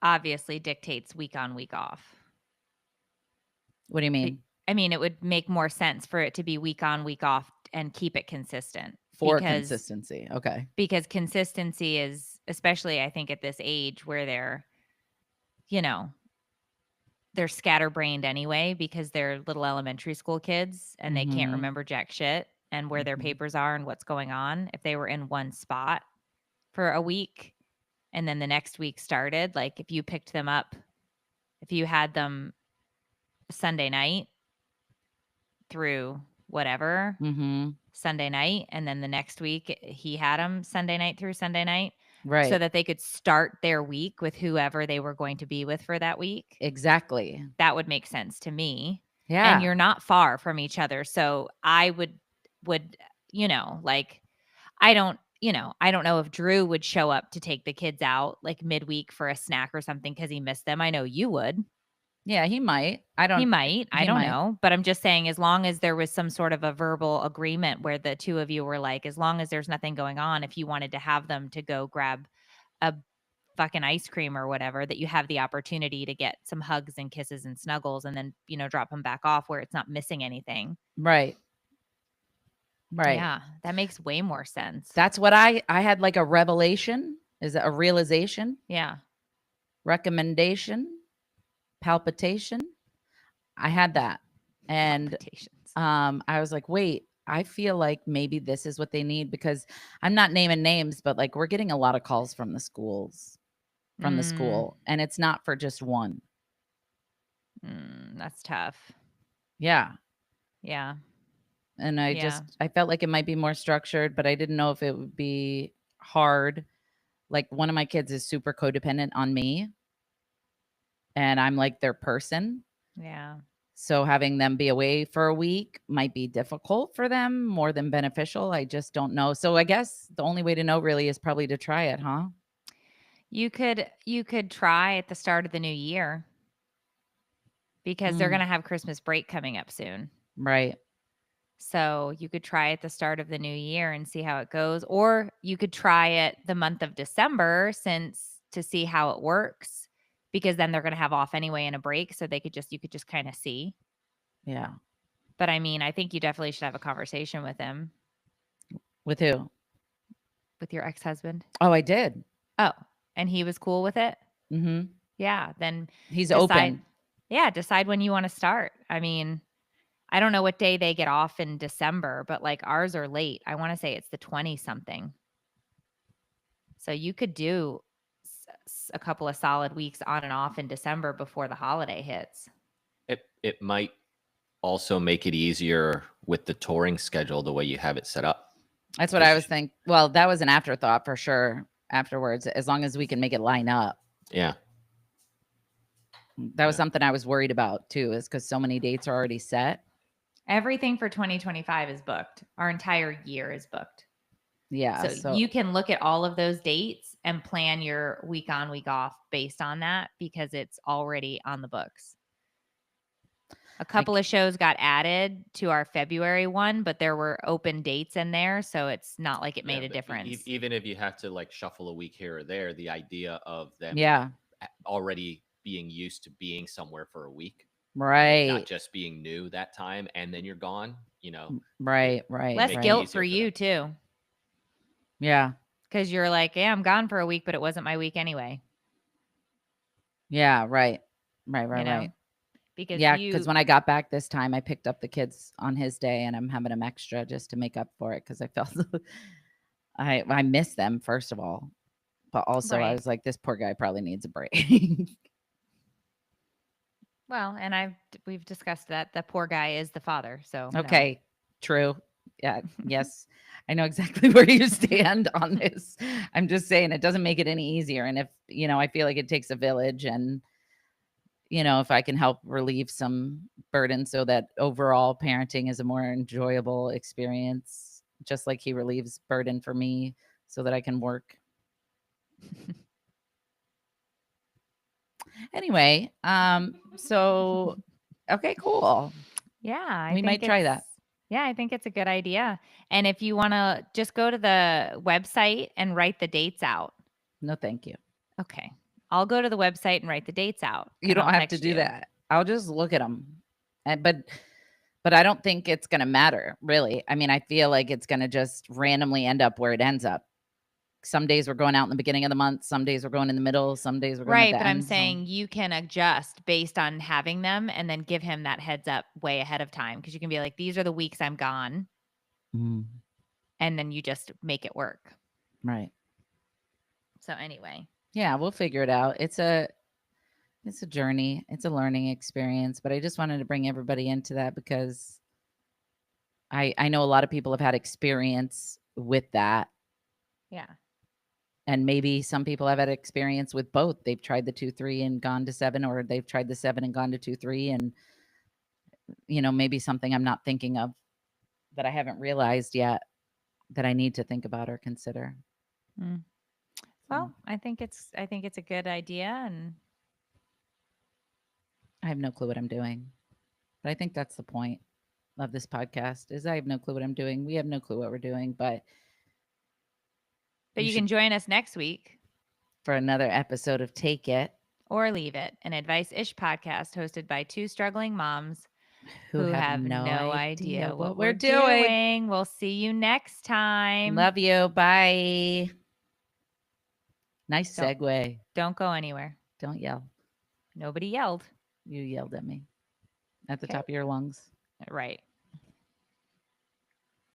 obviously dictates week on, week off. What do you mean? I mean, it would make more sense for it to be week on, week off and keep it consistent. For because consistency. Okay. because consistency is, especially I think at this age where you know, they're scatterbrained anyway because they're little elementary school kids and they can't Mhm. remember jack shit and where their Mhm. papers are and what's going on. If they were in one spot for a week and then the next week started, like if you picked them up, if you had them Sunday night through whatever, Mhm. Sunday night, and then the next week he had them Sunday night through Sunday night, Right. so that they could start their week with whoever they were going to be with for that week. Exactly. That would make sense to me. Yeah. And you're not far from each other. So I would, like, I don't know if Drew would show up to take the kids out like midweek for a snack or something because he missed them. I know you would. Yeah, he might. I He don't might. I he don't might. know. But I'm just saying, as long as there was some sort of a verbal agreement where the two of you were like, as long as there's nothing going on, if you wanted to have them to go grab a fucking ice cream or whatever, that you have the opportunity to get some hugs and kisses and snuggles and then, drop them back off where it's not missing anything. Right. Right. Yeah, that makes way more sense. That's what I had, like a revelation. Is it a realization? Yeah. Recommendation? Palpitation? I had that. And Palpitations. I was like, wait, I feel like maybe this is what they need, because I'm not naming names, but like we're getting a lot of calls from the schools, from the school, and it's not for just one. That's tough. Yeah. Yeah. And I Yeah. I felt like it might be more structured, but I didn't know if it would be hard. Like one of my kids is super codependent on me, and I'm like their person. Yeah. So having them be away for a week might be difficult for them more than beneficial. I just don't know. So I guess the only way to know really is probably to try it, huh? You could try at the start of the new year because they're going to have Christmas break coming up soon. Right. So you could try at the start of the new year and see how it goes, or you could try it the month of December to see how it works, because then they're going to have off anyway in a break, so you could just kind of see. Yeah. But I mean, I think you definitely should have a conversation with him. With who? With your ex-husband. Oh, I did. Oh, and he was cool with it? Mm-hmm. Yeah, then He's decide, open. Yeah, decide when you want to start. I mean, I don't know what day they get off in December, but like ours are late. I want to say it's the 20-something. So you could do a couple of solid weeks on and off in December before the holiday hits. It might also make it easier with the touring schedule the way you have it set up. That's what I was thinking. Well, that was an afterthought for sure afterwards, as long as we can make it line up. Yeah. That was something I was worried about too, is because so many dates are already set. Everything for 2025 is booked. Our entire year is booked. Yeah. So you can look at all of those dates and plan your week on, week off based on that, because it's already on the books. A couple of shows got added to our February one, but there were open dates in there, so it's not like it made a difference. Even if you have to like shuffle a week here or there, the idea of them already being used to being somewhere for a week, right, not just being new that time and then you're gone, right. Less guilt for you too. Yeah. Because you're like, yeah, I'm gone for a week, but it wasn't my week anyway. Yeah, right. Right. Because when I got back this time, I picked up the kids on his day, and I'm having them extra just to make up for it, because I felt I miss them, first of all, but also I was like, this poor guy probably needs a break. Well, and we've discussed that the poor guy is the father. So okay, true. Yeah, yes, I know exactly where you stand on this. I'm just saying it doesn't make it any easier, and if I feel like it takes a village, and if I can help relieve some burden so that overall parenting is a more enjoyable experience, just like he relieves burden for me so that I can work. Anyway, so, okay, cool. Yeah. We might try that. Yeah, I think it's a good idea. And if you want to just go to the website and write the dates out. No, thank you. Okay. I'll go to the website and write the dates out. You don't have to do that. I'll just look at them. But But I don't think it's going to matter, really. I mean, I feel like it's going to just randomly end up where it ends up. Some days we're going out in the beginning of the month. Some days we're going in the middle. Some days we're going at Right, the but I'm end. So- saying you can adjust based on having them and then give him that heads up way ahead of time because you can be like, these are the weeks I'm gone, Mm, and then you just make it work. right. So anyway, Yeah, we'll figure it out. It's a journey. It's a learning experience, but I just wanted to bring everybody into that because I know a lot of people have had experience with that. yeah. And maybe some people have had experience with both. They've tried the 2-3 and gone to 7, or they've tried the 7 and gone to 2-3. And, maybe something I'm not thinking of that I haven't realized yet that I need to think about or consider. Mm. Well, I think it's a good idea, and I have no clue what I'm doing. But I think that's the point of this podcast is I have no clue what I'm doing. We have no clue what we're doing, but you you can should- join us next week for another episode of Take It, or Leave It, an advice-ish podcast hosted by two struggling moms who have no idea what we're doing. We'll see you next time. Love you. Bye. Nice Don't- segue. Don't go anywhere. Don't yell. Nobody yelled. You yelled at me at the Okay. top of your lungs. Right.